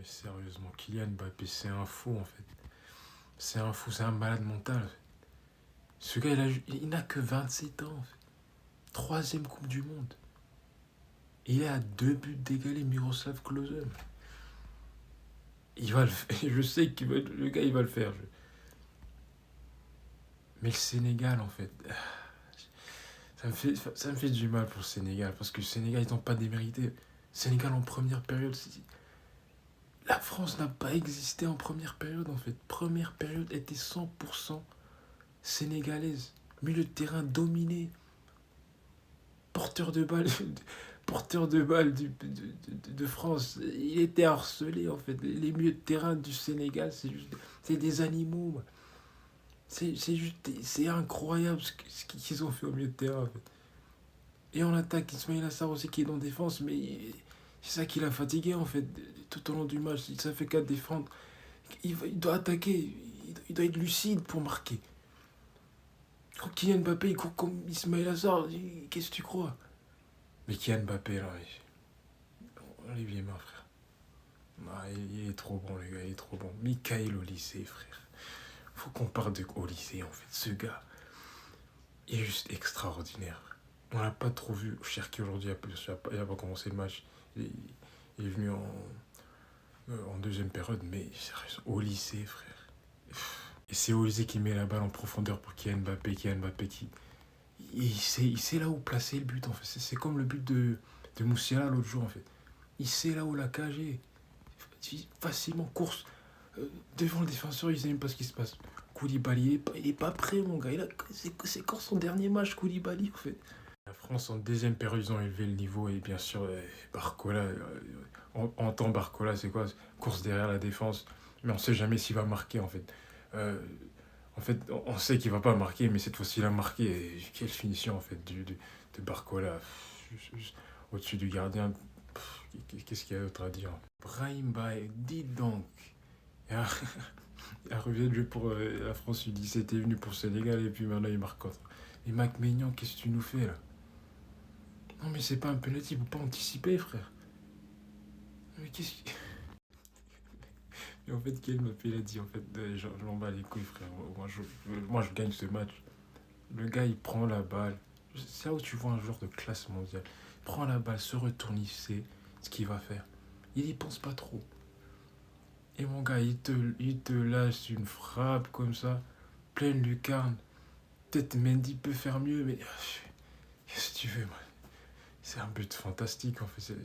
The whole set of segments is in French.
mais sérieusement, Kylian Mbappé, c'est un fou en fait. C'est un fou, c'est un malade mental. Ce gars, il n'a que 27 ans. En fait. Troisième Coupe du Monde. Il est à 2 buts d'égaler Miroslav Klose. Il va le faire. Je sais que le gars, il va le faire. Mais le Sénégal, en fait, ça me fait du mal pour le Sénégal. Parce que le Sénégal, ils n'ont pas démérité. Le Sénégal en première période, la France n'a pas existé en première période, en fait. Première période était 100% sénégalaise. Milieu de terrain dominé. Porteur de balle, porteur de balle de France. Il était harcelé, en fait. Les milieux de terrain du Sénégal, c'est des animaux. C'est incroyable ce qu'ils ont fait au milieu de terrain, en fait. Et on attaque Ismail Assar aussi qui est en défense, mais c'est ça qui l'a fatigué, en fait, tout au long du match. Ça fait qu'à défendre. Il doit attaquer, il doit être lucide pour marquer. Quand Kylian Mbappé il court comme Ismail Assar, qu'est-ce que tu crois? Mais Kylian Mbappé, là, Olivier Main, frère. Ah, il est trop bon, le gars, il est trop bon. Michael Olise, frère. Faut qu'on parle de Olise, en fait. Ce gars, il est juste extraordinaire. On l'a pas trop vu. Cherki aujourd'hui, il a pas commencé le match. Il est venu en deuxième période, mais sérieux, Olise, frère. Et c'est Olise qui met la balle en profondeur pour Kylian Mbappé. Kylian Mbappé qui. Il sait là où placer le but, en fait. C'est comme le but de Moussiala l'autre jour, en fait. Il sait là où la cager. Facilement, course. Devant le défenseur, il sait même pas ce qui se passe. Koulibaly, il est pas prêt, mon gars. C'est quand son dernier match, Koulibaly, en fait. La France, en deuxième période, ils ont élevé le niveau. Et bien sûr, Barcola, on entend Barcola, c'est quoi? Course derrière la défense. Mais on sait jamais s'il va marquer, en fait. Euh, En fait, on sait qu'il va pas marquer, mais cette fois-ci, il a marqué. Et quelle finition, en fait, de Barcola. Au-dessus du gardien. Qu'est-ce qu'il y a d'autre à dire? Brahim Baye, dis donc. Il revient de jouer pour la France U17, était venu pour le Sénégal et puis maintenant il marque contre. Et Mac Maignan, qu'est-ce que tu nous fais là? Non mais c'est pas un penalty, il faut pas anticiper, frère. Mais qu'est-ce que... Mais en fait, quel m'a fait, il a dit, en fait, je m'en bats les couilles, frère. Moi, je gagne ce match. Le gars, il prend la balle. C'est là où tu vois un joueur de classe mondiale. Il prend la balle, se retourne, il sait ce qu'il va faire. Il y pense pas trop. Et mon gars, il te lâche une frappe comme ça, pleine lucarne. Peut-être Mendy peut faire mieux, mais qu'est-ce que tu veux, moi? C'est un but fantastique, en fait.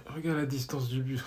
Regarde la distance du but.